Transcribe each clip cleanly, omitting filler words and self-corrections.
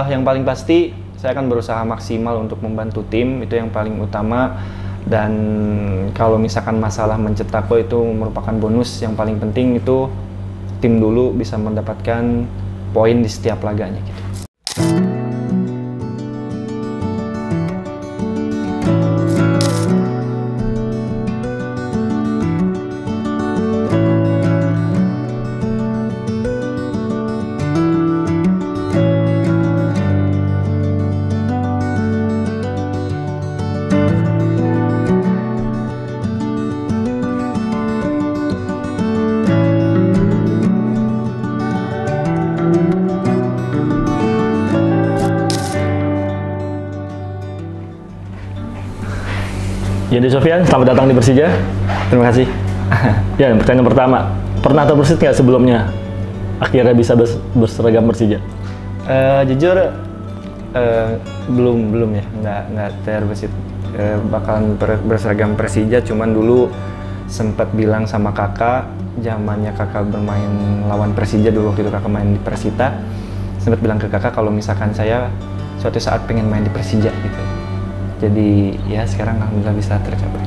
Yang paling pasti saya akan berusaha maksimal untuk membantu tim, itu yang paling utama. Dan kalau misalkan masalah mencetak gol itu merupakan bonus, yang paling penting itu tim dulu bisa mendapatkan poin di setiap laganya gitu. Yandi Sofyan, selamat datang di Persija. Terima kasih. Ya, pertanyaan pertama, pernah terbersit nggak sebelumnya akhirnya bisa berseragam Persija? Jujur belum ya, nggak terbersit bakalan berseragam Persija. Cuman dulu sempat bilang sama kakak, zamannya kakak bermain lawan Persija dulu, waktu itu kakak main di Persita, sempat bilang ke kakak kalau misalkan saya suatu saat pengen main di Persija gitu. Jadi ya sekarang alhamdulillah bisa tercapai.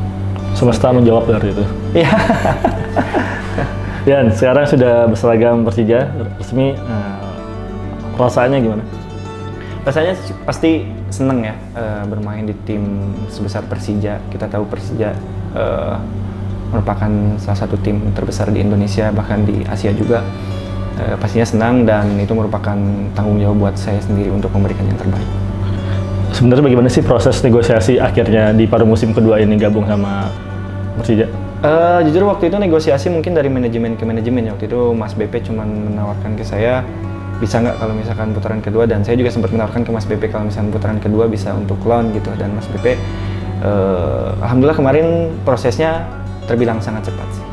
Semesta menjawab dari itu. Iya. Dan sekarang sudah berseragam Persija resmi, rasanya gimana? Rasanya pasti seneng ya bermain di tim sebesar Persija. Kita tahu Persija merupakan salah satu tim terbesar di Indonesia, bahkan di Asia juga. Pastinya senang, dan itu merupakan tanggung jawab buat saya sendiri untuk memberikan yang terbaik. Sebenarnya bagaimana sih proses negosiasi akhirnya di paruh musim kedua ini gabung sama Persija? Jujur waktu itu negosiasi mungkin dari manajemen ke manajemen ya. Waktu itu Mas BP cuma menawarkan ke saya, bisa nggak kalau misalkan putaran kedua, dan saya juga sempat menawarkan ke Mas BP kalau misalkan putaran kedua bisa untuk loan gitu. Dan Mas BP, alhamdulillah kemarin prosesnya terbilang sangat cepat sih.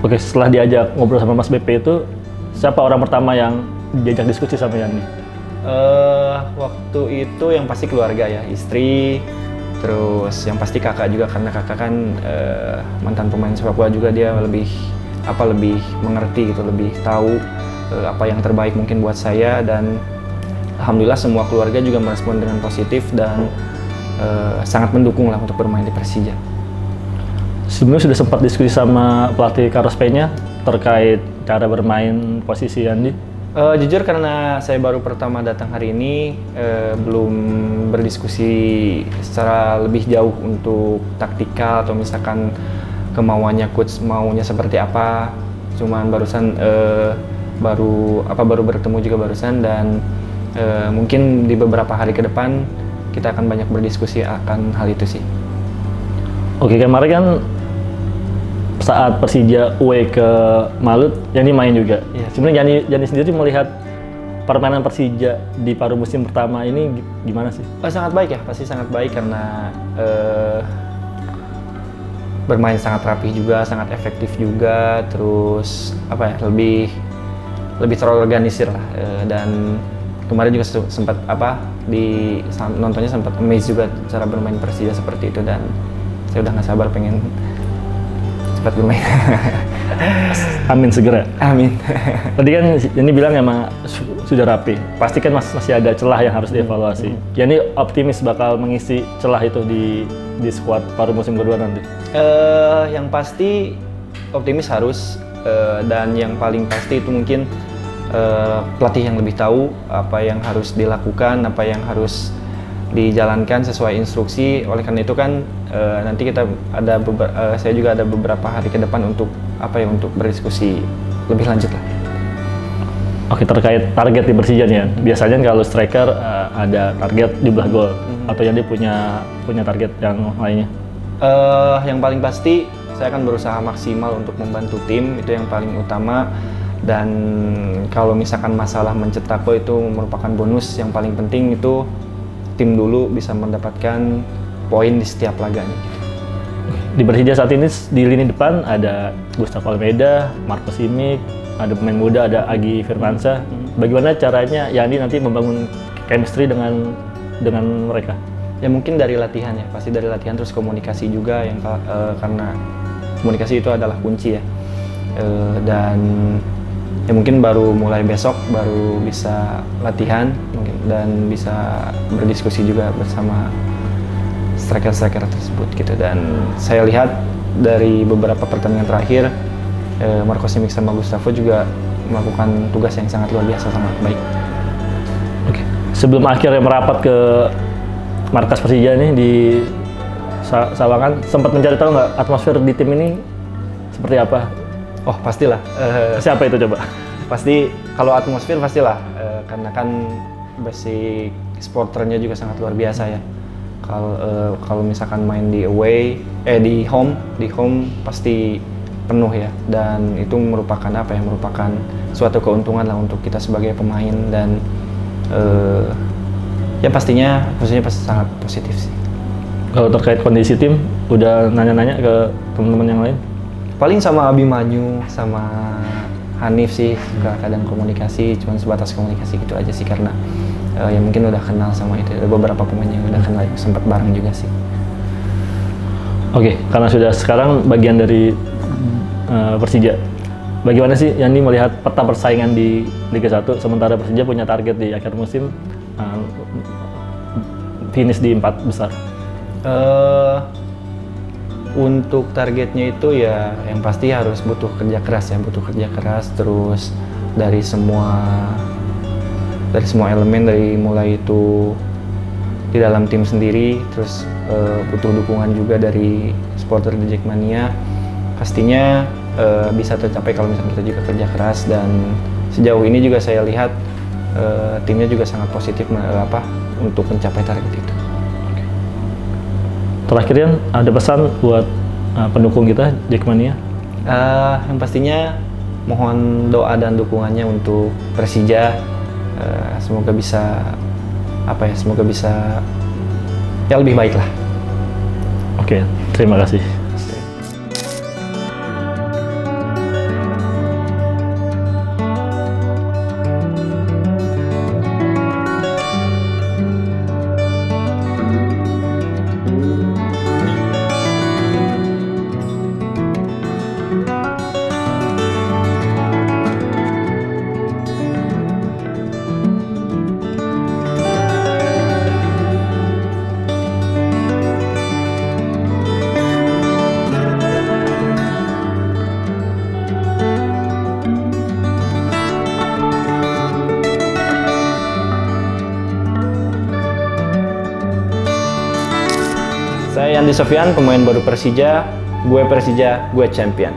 Oke, setelah diajak ngobrol sama Mas BP itu, siapa orang pertama yang diajak diskusi sama Yandi? Waktu itu yang pasti keluarga ya, istri, terus yang pasti kakak juga, karena kakak kan mantan pemain sepak bola juga, dia lebih mengerti gitu, lebih tahu apa yang terbaik mungkin buat saya. Dan alhamdulillah semua keluarga juga merespon dengan positif dan sangat mendukung lah untuk bermain di Persija. Sebelumnya sudah sempat diskusi sama pelatih Carlos Peña terkait cara bermain posisi Yandi? Jujur karena saya baru pertama datang hari ini, belum berdiskusi secara lebih jauh untuk taktikal atau misalkan kemauannya coach maunya seperti apa. Cuman barusan baru bertemu juga barusan, dan mungkin di beberapa hari ke depan kita akan banyak berdiskusi akan hal itu sih. Oke, kemarin kan saat Persija away ke Malut, Yandi main juga. Yeah. Sebenarnya Yandi sendiri melihat permainan Persija di paruh musim pertama ini gimana sih? Sangat baik ya, pasti sangat baik karena bermain sangat rapih juga, sangat efektif juga, terus lebih terorganisir lah. Dan kemarin juga sempat nontonnya sempat amazed juga cara bermain Persija seperti itu, dan saya udah nggak sabar pengen cepat bermain. Amin segera. Amin. Tadi kan Yandi bilang emang sudah rapi. Pasti kan masih ada celah yang harus dievaluasi. Yandi optimis bakal mengisi celah itu di skuad paruh musim kedua nanti. Yang pasti optimis harus, dan yang paling pasti itu mungkin pelatih yang lebih tahu apa yang harus dilakukan, apa yang harus dijalankan sesuai instruksi. Oleh karena itu kan nanti saya juga ada beberapa hari ke depan untuk berdiskusi lebih lanjut lah. Oke, terkait target di Persija nih ya. Biasanya kalau striker ada target jumlah gol, atau Yandi punya target yang lainnya? Yang paling pasti saya akan berusaha maksimal untuk membantu tim, itu yang paling utama. Dan kalau misalkan masalah mencetak gol itu merupakan bonus, yang paling penting itu tim dulu bisa mendapatkan poin di setiap laganya gitu. Di Persija saat ini di lini depan ada Gustavo Almeida, Marco Simic, ada pemain muda, ada Agi Firmansyah. Bagaimana caranya Yandi nanti membangun chemistry dengan mereka? Ya mungkin dari latihan ya, pasti dari latihan, terus komunikasi juga karena komunikasi itu adalah kunci ya. Dan ya mungkin baru mulai besok baru bisa latihan mungkin dan bisa berdiskusi juga bersama striker-striker tersebut gitu. Dan saya lihat dari beberapa pertandingan terakhir Marco Simic sama Gustavo juga melakukan tugas yang sangat luar biasa, sangat baik. Oke. Sebelum akhirnya merapat ke markas Persija nih di Sawangan, sempat mencari tahu nggak atmosfer di tim ini seperti apa? Oh pastilah. Siapa itu coba? Pasti kalau atmosfer pastilah, karena kan basic supporternya juga sangat luar biasa ya. Kalau misalkan main di away, di home pasti penuh ya. Dan itu merupakan apa ya? Merupakan suatu keuntungan lah untuk kita sebagai pemain dan ya pastinya khususnya pasti sangat positif sih. Kalau terkait kondisi tim, udah nanya-nanya ke teman-teman yang lain? Paling sama Abimanyu, sama Hanif sih, suka kadang komunikasi, cuman sebatas komunikasi gitu aja sih, karena ya mungkin udah kenal sama itu, ada beberapa pemain yang udah kenal, sempat bareng juga sih. Oke, karena sudah sekarang bagian dari Persija, bagaimana sih Yani melihat peta persaingan di Liga 1, sementara Persija punya target di akhir musim finish di 4 besar? Untuk targetnya itu ya yang pasti harus butuh kerja keras, terus dari semua elemen, dari mulai itu di dalam tim sendiri, terus butuh dukungan juga dari supporter di Jackmania. Pastinya bisa tercapai kalau misalnya kita juga kerja keras, dan sejauh ini juga saya lihat timnya juga sangat positif untuk mencapai target itu. Terakhir Yan, ada pesan buat pendukung kita Jackmania? Yang pastinya mohon doa dan dukungannya untuk Persija. Semoga bisa ya lebih baik lah. Oke, terima kasih. Saya Yandi Sofyan, pemain baru Persija. Gue Persija, gue champion.